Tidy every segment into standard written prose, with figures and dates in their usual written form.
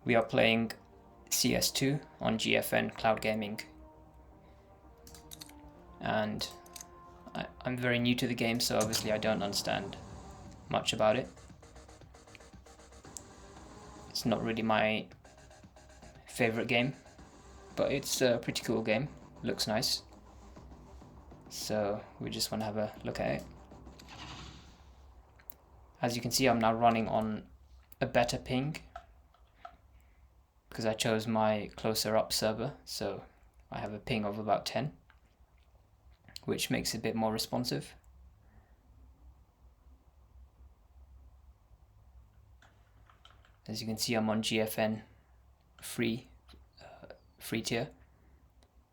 We are playing CS2 on GFN Cloud Gaming, and I'm very new to the game, so obviously I don't understand much about it. It's not really my favorite game, but it's a pretty cool game, looks nice, so we just want to have a look at it. As you can see, I'm now running on a better ping because I chose my closer up server, so I have a ping of about 10, which makes it a bit more responsive. As you can see, I'm on GFN free tier,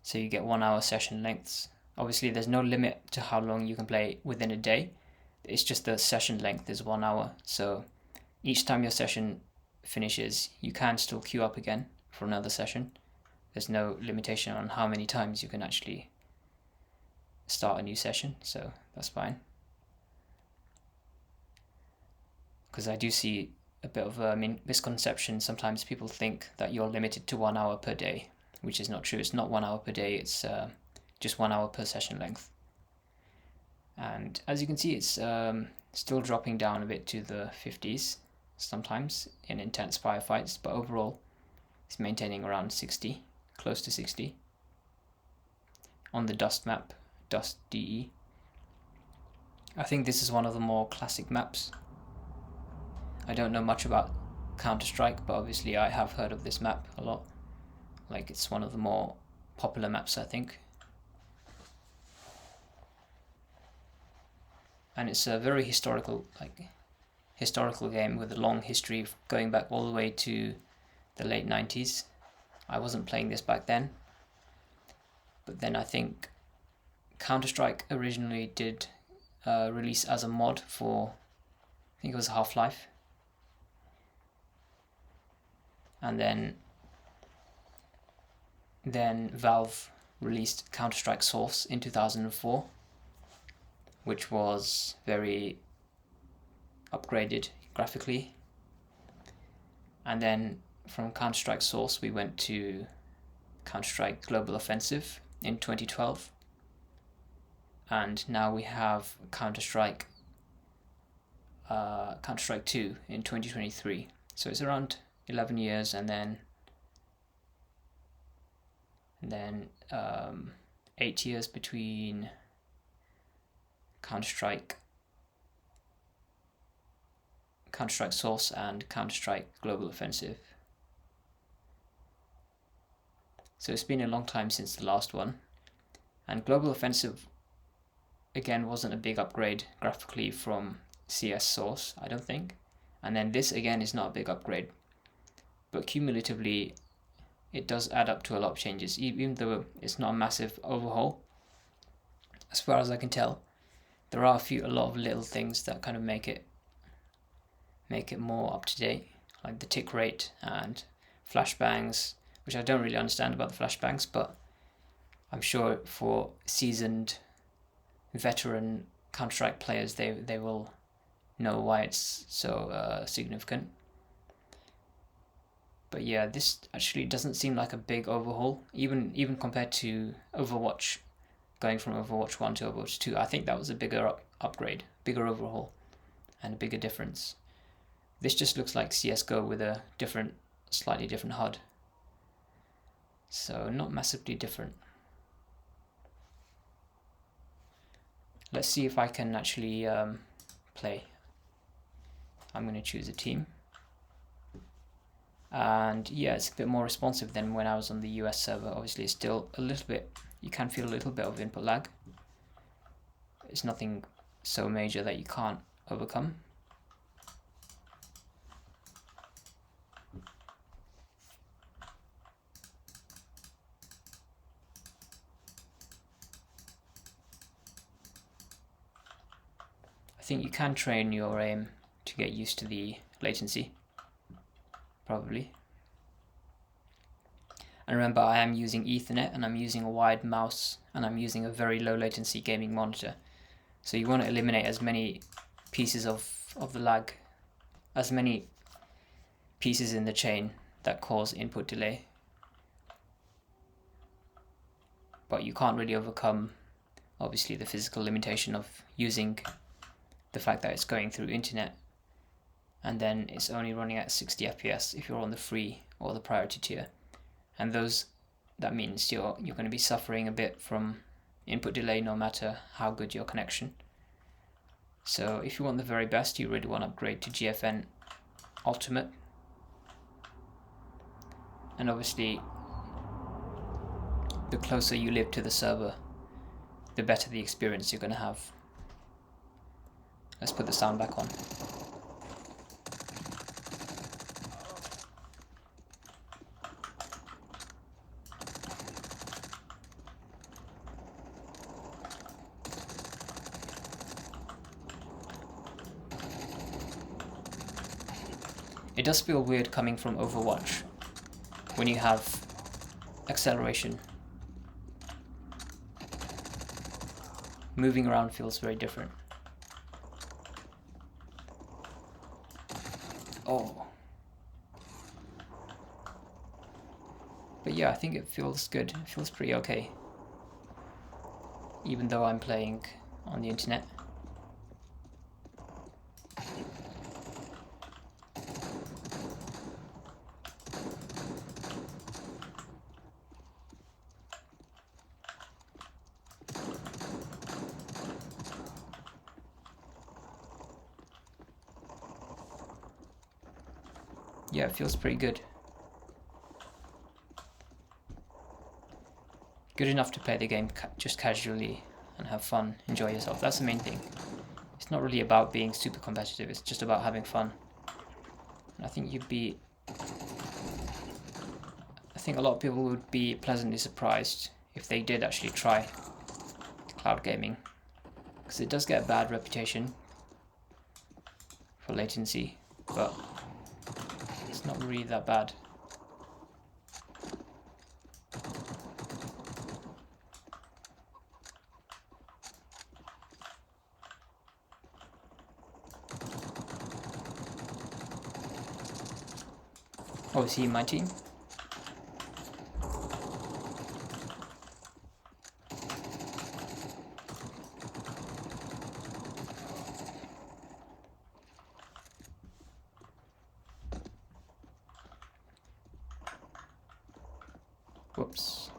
so you get 1 hour session lengths. Obviously there's no limit to how long you can play within a day, it's just the session length is 1 hour, so each time your session finishes you can still queue up again for another session. There's no limitation on how many times you can actually start a new session, so that's fine. Because I do see a bit of a misconception. Sometimes people think that you're limited to 1 hour per day, which is not true. It's not 1 hour per day, it's just 1 hour per session length. And as you can see, it's still dropping down a bit to the 50s sometimes in intense firefights, but overall it's maintaining around 60, close to 60 on the Dust map, Dust DE. I think this is one of the more classic maps. I don't know much about Counter-Strike, but obviously I have heard of this map a lot. Like, it's one of the more popular maps, I think. And it's a very historical game with a long history going back all the way to the late 90s. I wasn't playing this back then, but then I think Counter-Strike originally did release as a mod for, I think it was Half-Life, and then Valve released Counter-Strike Source in 2004, which was very upgraded graphically. And then from Counter-Strike Source we went to Counter-Strike Global Offensive in 2012, and now we have Counter-Strike 2 in 2023. So it's around 11 years, and then 8 years between Counter-Strike Source and Counter-Strike Global Offensive. So it's been a long time since the last one, and Global Offensive again wasn't a big upgrade graphically from CS Source, I don't think, and then this again is not a big upgrade, but cumulatively it does add up to a lot of changes, even though it's not a massive overhaul. As far as I can tell, there are a lot of little things that kind of make it more up to date, like the tick rate and flashbangs, which I don't really understand about the flashbangs, but I'm sure for seasoned veteran Counter-Strike players they will know why it's so significant. But yeah, this actually doesn't seem like a big overhaul, even compared to Overwatch. Going from Overwatch 1 to Overwatch 2, I think that was a bigger upgrade, bigger overhaul, and a bigger difference. This just looks like CSGO with a slightly different HUD. So not massively different. Let's see if I can actually play. I'm going to choose a team. And yeah, it's a bit more responsive than when I was on the US server. Obviously it's still a little bit, you can feel a little bit of input lag. It's nothing so major that you can't overcome. I think you can train your aim to get used to the latency, probably. And remember, I am using Ethernet, and I'm using a wide mouse, and I'm using a very low latency gaming monitor. So you want to eliminate as many pieces of the lag, as many pieces in the chain that cause input delay. But you can't really overcome, obviously, the physical limitation of using the fact that it's going through internet, and then it's only running at 60 FPS if you're on the free or the priority tier. And that means you're going to be suffering a bit from input delay no matter how good your connection. So if you want the very best, you really want to upgrade to GFN Ultimate. And obviously, the closer you live to the server, the better the experience you're going to have. Let's put the sound back on. It does feel weird coming from Overwatch when you have acceleration. Moving around feels very different. Oh. But yeah, I think it feels good. It feels pretty okay. Even though I'm playing on the internet. Yeah, it feels pretty good. Good enough to play the game just casually and have fun, enjoy yourself. That's the main thing. It's not really about being super competitive, it's just about having fun. And I think a lot of people would be pleasantly surprised if they did actually try cloud gaming. Because it does get a bad reputation for latency, but it's not really that bad. Oh, is he in my team? Whoops.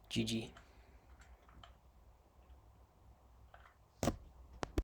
GG.